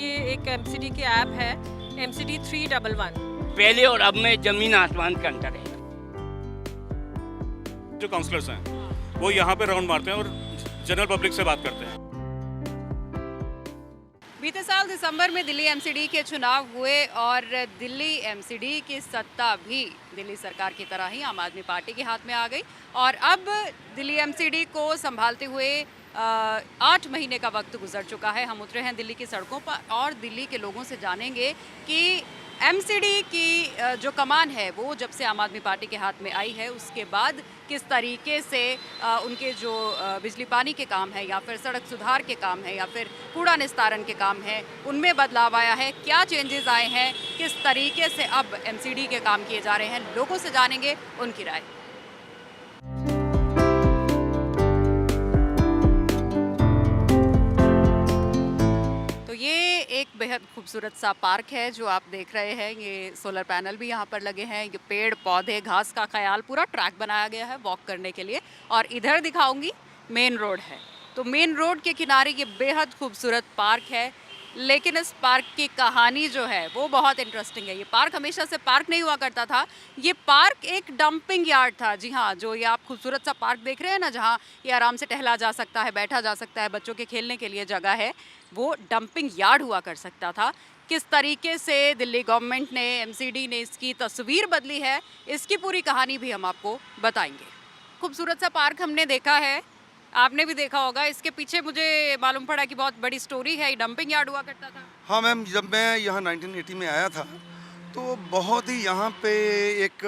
ये एक एमसीडी की ऐप है MCD 311। पहले और अब में जमीन आसमान का अंतर है। जो काउंसलर्स हैं वो यहाँ पे राउंड मारते हैं और जनरल पब्लिक से बात करते हैं। बीते साल दिसंबर में दिल्ली एमसीडी के चुनाव हुए और दिल्ली एमसीडी की सत्ता भी दिल्ली सरकार की तरह ही आम आदमी पार्टी के हाथ में आ गई और अब दिल्ली एमसीडी को संभालते हुए 8 महीने का वक्त गुजर चुका है। हम उतरे हैं दिल्ली की सड़कों पर और दिल्ली के लोगों से जानेंगे कि एमसीडी की जो कमान है वो जब से आम आदमी पार्टी के हाथ में आई है उसके बाद किस तरीके से उनके जो बिजली पानी के काम है या फिर सड़क सुधार के काम है या फिर कूड़ा निस्तारण के काम है उनमें बदलाव आया है, क्या चेंजेस आए हैं, किस तरीके से अब एमसीडी के काम किए जा रहे हैं, लोगों से जानेंगे उनकी राय। ये एक बेहद खूबसूरत सा पार्क है जो आप देख रहे हैं। ये सोलर पैनल भी यहाँ पर लगे हैं, ये पेड़ पौधे घास का ख्याल, पूरा ट्रैक बनाया गया है वॉक करने के लिए। और इधर दिखाऊंगी मेन रोड है, तो मेन रोड के किनारे ये बेहद खूबसूरत पार्क है। लेकिन इस पार्क की कहानी जो है वो बहुत इंटरेस्टिंग है। ये पार्क हमेशा से पार्क नहीं हुआ करता था, ये पार्क एक डंपिंग यार्ड था। जी हाँ, जो ये आप खूबसूरत सा पार्क देख रहे हैं ना, जहाँ ये आराम से टहला जा सकता है, बैठा जा सकता है, बच्चों के खेलने के लिए जगह है, वो डंपिंग यार्ड हुआ कर सकता था। किस तरीके से दिल्ली गवर्नमेंट ने, एमसीडी ने इसकी तस्वीर बदली है, इसकी पूरी कहानी भी हम आपको बताएंगे। खूबसूरत सा पार्क हमने देखा है, आपने भी देखा होगा। इसके पीछे मुझे मालूम पड़ा कि बहुत बड़ी स्टोरी है, ये डंपिंग यार्ड हुआ करता था। हाँ मैम, जब मैं यहाँ 1980 में आया था तो बहुत ही यहाँ पे एक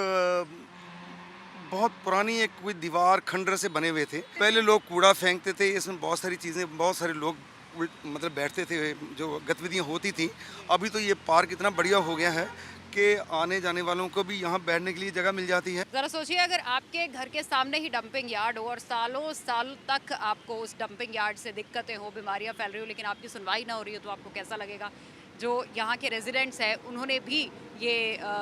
बहुत पुरानी एक कोई दीवार खंडर से बने हुए थे। पहले लोग कूड़ा फेंकते थे, इसमें बहुत सारी चीज़ें, बहुत सारे लोग मतलब बैठते थे, जो गतिविधियाँ होती थी। अभी तो ये पार्क इतना बढ़िया हो गया है कि आने जाने वालों को भी यहाँ बैठने के लिए जगह मिल जाती है। ज़रा सोचिए, अगर आपके घर के सामने ही डंपिंग यार्ड हो और सालों साल तक आपको उस डंपिंग यार्ड से दिक्कतें हो, बीमारियाँ फैल रही हो, लेकिन आपकी सुनवाई ना हो रही हो, तो आपको कैसा लगेगा। जो यहाँ के रेजिडेंट्स हैं उन्होंने भी ये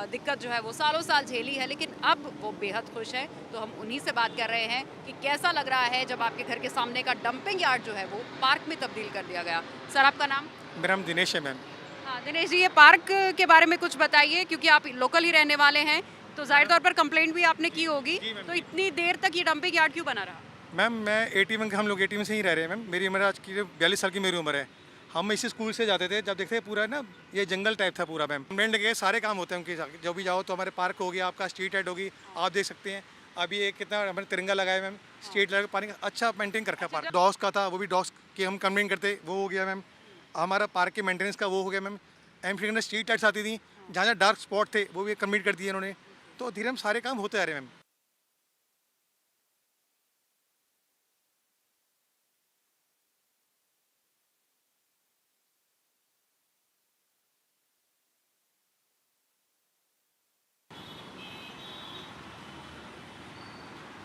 दिक्कत जो है वो सालों साल झेली है, लेकिन अब वो बेहद खुश है। तो हम उन्हीं से बात कर रहे हैं कि कैसा लग रहा है जब आपके घर के सामने का डंपिंग यार्ड जो है वो पार्क में तब्दील कर दिया गया। सर, आपका नाम? मेरा नाम दिनेश है मैम। हाँ दिनेश जी, ये पार्क के बारे में कुछ बताइए, क्योंकि आप लोकल ही रहने वाले हैं तो जाहिर तौर पर कंप्लेंट भी आपने की होगी। तो इतनी देर तक ये डंपिंग यार्ड क्यों बना रहा? मैम मैं 81 हम लोग 81 से ही रह रहे हैं मैम। मेरी उम्र आज की 42 साल की मेरी उम्र है। हम इसी स्कूल से जाते थे, जब देखते पूरा ना ये जंगल टाइप था पूरा मैम। कंप्लेंट लगे, सारे काम होते हैं उनके, जो भी जाओ तो हमारे पार्क हो गया, आपका स्ट्रीट लाइट होगी, आप देख सकते हैं। अभी एक कितना हमारे तिरंगा लगाया मैम, स्ट्रीट लाइट पानी का अच्छा मेंटेन कर रखा पार्क। डॉग्स का था, वो भी डॉग्स की हम कंप्लेंट करते, वो हो गया मैम। हमारा पार्क के मेंटेनेंस का वो हो गया मैम। एमसीडी में स्ट्रीट लाइट्स आती थी, जहाँ जहाँ डार्क स्पॉट थे वो भी कंप्लीट कर दिए इन्होंने। तो धीरे हम सारे काम होते आ रहे हैं मैम।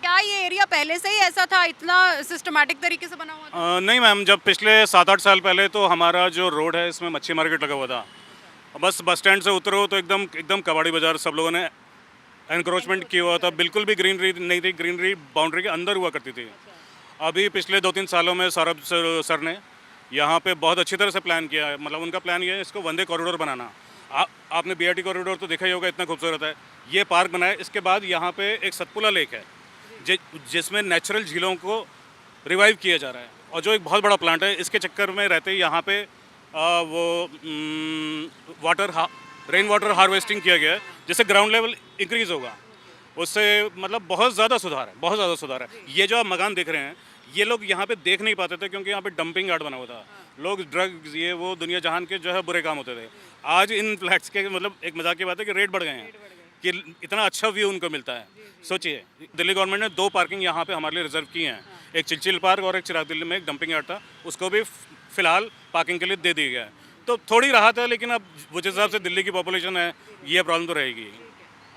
क्या ये एरिया पहले से ही ऐसा था, इतना सिस्टमैटिक तरीके से बना हुआ था? नहीं मैम, जब पिछले 7-8 साल पहले तो हमारा जो रोड है इसमें मच्छी मार्केट लगा हुआ था। बस स्टैंड से उतरो तो एकदम कबाड़ी बाजार सब लोगों ने एनक्रोचमेंट किया हुआ था। बिल्कुल भी ग्रीनरी नहीं थी, ग्रीनरी बाउंड्री के अंदर हुआ करती थी। अभी पिछले 2-3 सालों में सौरभ सर ने यहाँ पे बहुत अच्छी तरह से प्लान किया है। मतलब उनका प्लान ये है इसको वंदे कॉरिडोर बनाना। आपने BRT कॉरिडोर तो देखा ही होगा, इतना खूबसूरत है। ये पार्क बनाया, इसके बाद यहाँ पे एक सतपुड़ा लेक है जिसमें नेचुरल झीलों को रिवाइव किया जा रहा है, और जो एक बहुत बड़ा प्लांट है। इसके चक्कर में रहते ही यहाँ पे रेन वाटर हार्वेस्टिंग किया गया है, जिससे ग्राउंड लेवल इंक्रीज़ होगा। उससे मतलब बहुत ज़्यादा सुधार है, बहुत ज़्यादा सुधार है। ये जो आप मकान देख रहे हैं, ये लोग यहाँ पे देख नहीं पाते थे क्योंकि यहाँ पे डंपिंग यार्ड बना हुआ था। लोग ड्रग्स, ये वो दुनिया जहान के जो है बुरे काम होते थे। आज इन फ्लैट्स के मतलब एक मजाक की बात है कि रेट बढ़ गए हैं, कि इतना अच्छा व्यू उनको मिलता है। सोचिए, दिल्ली गवर्नमेंट ने 2 पार्किंग यहाँ पे हमारे लिए रिजर्व की हैं। एक चिलचिल पार्क और एक चिराग दिल्ली में एक डंपिंग यार्ड था, उसको भी फिलहाल पार्किंग के लिए दे दिया गया है। तो थोड़ी राहत है, लेकिन अब जिस हिसाब से दिल्ली की पॉपुलेशन है, ये प्रॉब्लम तो रहेगी।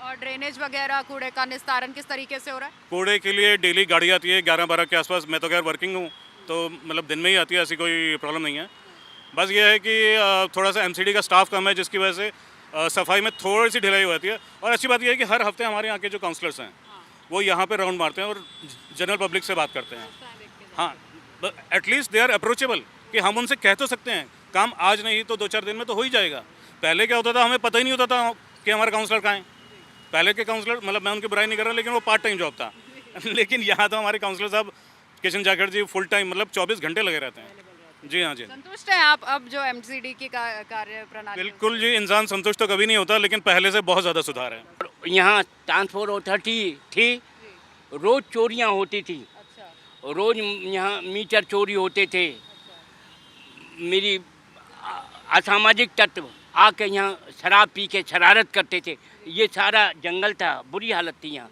और ड्रेनेज वगैरह, कूड़े का निस्तारण किस तरीके से हो रहा है? कूड़े के लिए डेली गाड़ी आती है 11-12 के आसपास। मैं तो खैर वर्किंग हूँ, तो मतलब दिन में ही आती है, ऐसी कोई प्रॉब्लम नहीं है। बस ये है कि थोड़ा सा एमसीडी का स्टाफ कम है, जिसकी वजह से सफाई में थोड़ी सी ढिलाई हो जाती है। और अच्छी बात यह है कि हर हफ्ते हमारे यहाँ के जो काउंसलर्स हैं वो यहाँ पे राउंड मारते हैं और जनरल पब्लिक से बात करते हैं। हाँ, एटलीस्ट दे आर अप्रोचेबल, कि हम उनसे कह तो सकते हैं काम आज नहीं तो 2-4 दिन में तो हो ही जाएगा। पहले क्या होता था, हमें पता ही नहीं होता था कि हमारे काउंसलर कहाँ हैं। पहले के काउंसलर, मतलब मैं उनकी बुराई नहीं कर रहा, लेकिन वो पार्ट टाइम जॉब था लेकिन यहाँ तो हमारे काउंसलर साहब किशन जाखड़ जी फुल टाइम, मतलब 24 घंटे लगे रहते हैं। जी हाँ जी, संतुष्ट हैं आप अब जो एमसीडी की कार्य प्रणाली? बिल्कुल जी, इंसान संतुष्ट तो कभी नहीं होता, लेकिन पहले से बहुत ज़्यादा सुधार है। यहाँ ट्रांसपोर्ट अथॉरिटी थी, रोज़ चोरियाँ होती थी, अच्छा, रोज़ यहाँ मीटर चोरी होते थे। मेरी असामाजिक तत्व आके यहाँ शराब पी के शरारत करते थे। ये सारा जंगल था, बुरी हालत थी यहाँ।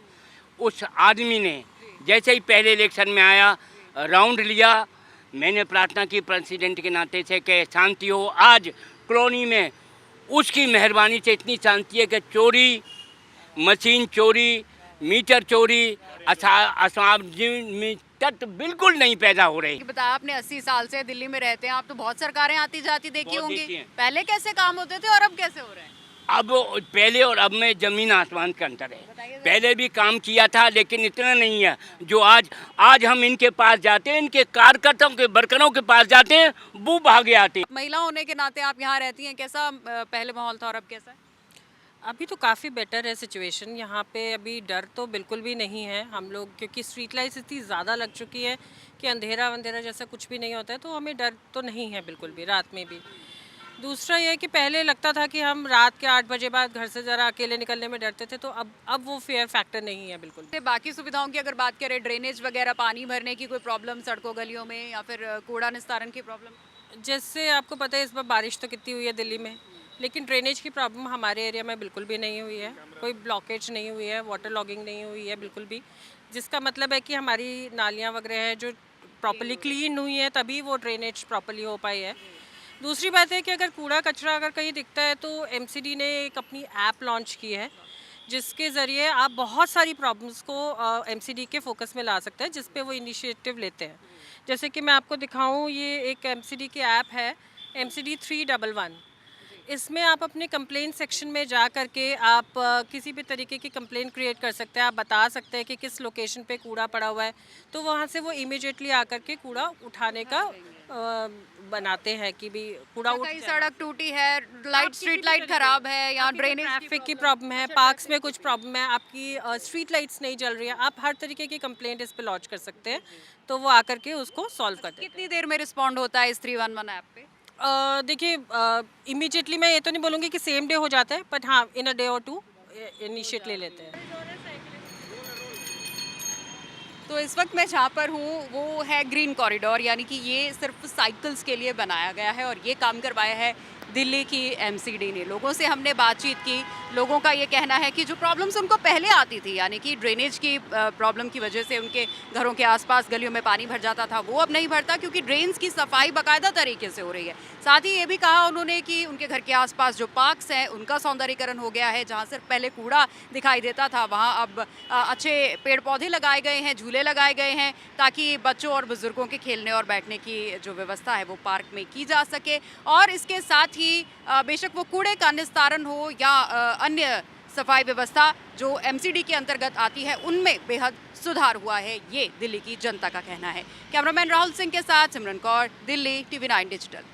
उस आदमी ने जैसे ही पहले इलेक्शन में आया, राउंड लिया, मैंने प्रार्थना की प्रेसिडेंट के नाते से कि शांति हो। आज कॉलोनी में उसकी मेहरबानी से इतनी शांति है कि चोरी, मशीन चोरी, मीटर चोरी, असामाजिक तत्व बिल्कुल नहीं पैदा हो रहे। बताया आपने 80 साल से दिल्ली में रहते हैं आप, तो बहुत सरकारें आती जाती देखी बहुत होंगी। देखी हैं। पहले कैसे काम होते थे और अब कैसे हो रहे हैं? अब पहले और अब में ज़मीन आसमान का अंतर है। बताइए जरा। पहले भी काम किया था, लेकिन इतना नहीं है जो आज हम इनके पास जाते हैं, इनके कार्यकर्ताओं के वर्करों के पास जाते हैं, वो भागे आते हैं। महिला होने के नाते आप यहाँ रहती हैं, कैसा पहले माहौल था और अब कैसा है? अभी तो काफ़ी बेटर है सिचुएशन यहाँ पे। अभी डर तो बिल्कुल भी नहीं है हम लोग, क्योंकि स्ट्रीट लाइट्स इतनी ज़्यादा लग चुकी है कि अंधेरा वंधेरा जैसा कुछ भी नहीं होता है, तो हमें डर तो नहीं है बिल्कुल भी, रात में भी। दूसरा ये है कि पहले लगता था कि हम रात के 8 बजे बाद घर से ज़रा अकेले निकलने में डरते थे, तो अब वो फियर फैक्टर नहीं है बिल्कुल। से बाकी सुविधाओं की अगर बात करें, ड्रेनेज वगैरह, पानी भरने की कोई प्रॉब्लम सड़कों गलियों में, या फिर कूड़ा निस्तारण की प्रॉब्लम? जैसे आपको पता है इस बार बारिश तो कितनी हुई है दिल्ली में, लेकिन ड्रेनेज की प्रॉब्लम हमारे एरिया में बिल्कुल भी नहीं हुई है। कोई ब्लॉकेज नहीं हुई है, वाटर लॉगिंग नहीं हुई है बिल्कुल भी, जिसका मतलब है कि हमारी नालियाँ वगैरह हैं जो प्रॉपर्ली क्लीन हुई हैं, तभी वो ड्रेनेज प्रॉपर्ली हो पाई है। दूसरी बात है कि अगर कूड़ा कचरा अगर कहीं दिखता है तो एमसीडी ने एक अपनी ऐप लॉन्च की है, जिसके ज़रिए आप बहुत सारी प्रॉब्लम्स को एमसीडी के फोकस में ला सकते हैं, जिस पे वो इनिशिएटिव लेते हैं। जैसे कि मैं आपको दिखाऊं, ये एक एमसीडी की ऐप है, MCD 311। इसमें आप अपने कंप्लेंट सेक्शन में जा करके आप किसी भी तरीके की कंप्लेंट क्रिएट कर सकते हैं। आप बता सकते हैं कि किस लोकेशन पे कूड़ा पड़ा हुआ है, तो वहाँ से वो इमीडिएटली आकर के कूड़ा उठाने का बनाते हैं कि भी कूड़ा उठ कहीं जाए। सड़क टूटी है, लाइट, स्ट्रीट लाइट खराब है, या ड्रेनेज ट्रैफिक की प्रॉब्लम है, पार्क्स में कुछ प्रॉब्लम है, आपकी स्ट्रीट लाइट्स नहीं जल रही है, आप हर तरीके की कंप्लेंट इस पे लॉन्च कर सकते हैं, तो वो आकर के उसको सॉल्व कर देते हैं। कितनी देर में रिस्पॉन्ड होता है इस 311 ऐप पे? देखिए, इमीडिएटली मैं ये तो नहीं बोलूँगी कि सेम डे हो जाता है, बट हाँ, इन अ डे और 2 इनिशिएट ले लेते हैं। तो इस वक्त मैं जहाँ पर हूँ वो है ग्रीन कॉरिडोर, यानी कि ये सिर्फ साइकिल्स के लिए बनाया गया है, और ये काम करवाया है दिल्ली की एमसीडी ने। लोगों से हमने बातचीत की, लोगों का ये कहना है कि जो प्रॉब्लम्स उनको पहले आती थी, यानी कि ड्रेनेज की प्रॉब्लम की वजह से उनके घरों के आसपास गलियों में पानी भर जाता था, वो अब नहीं भरता, क्योंकि ड्रेन्स की सफाई बाकायदा तरीके से हो रही है। साथ ही ये भी कहा उन्होंने कि उनके घर के आसपास जो पार्क्स हैं उनका सौंदर्यीकरण हो गया है। जहाँ सिर्फ पहले कूड़ा दिखाई देता था, वहाँ अब अच्छे पेड़ पौधे लगाए गए हैं, झूले लगाए गए हैं, ताकि बच्चों और बुजुर्गों के खेलने और बैठने की जो व्यवस्था है वो पार्क में की जा सके। और इसके साथ ही बेशक वो कूड़े का निस्तारण हो या अन्य सफाई व्यवस्था जो एमसीडी के अंतर्गत आती है, उनमें बेहद सुधार हुआ है, ये दिल्ली की जनता का कहना है। कैमरामैन राहुल सिंह के साथ सिमरन कौर, दिल्ली, TV9 डिजिटल।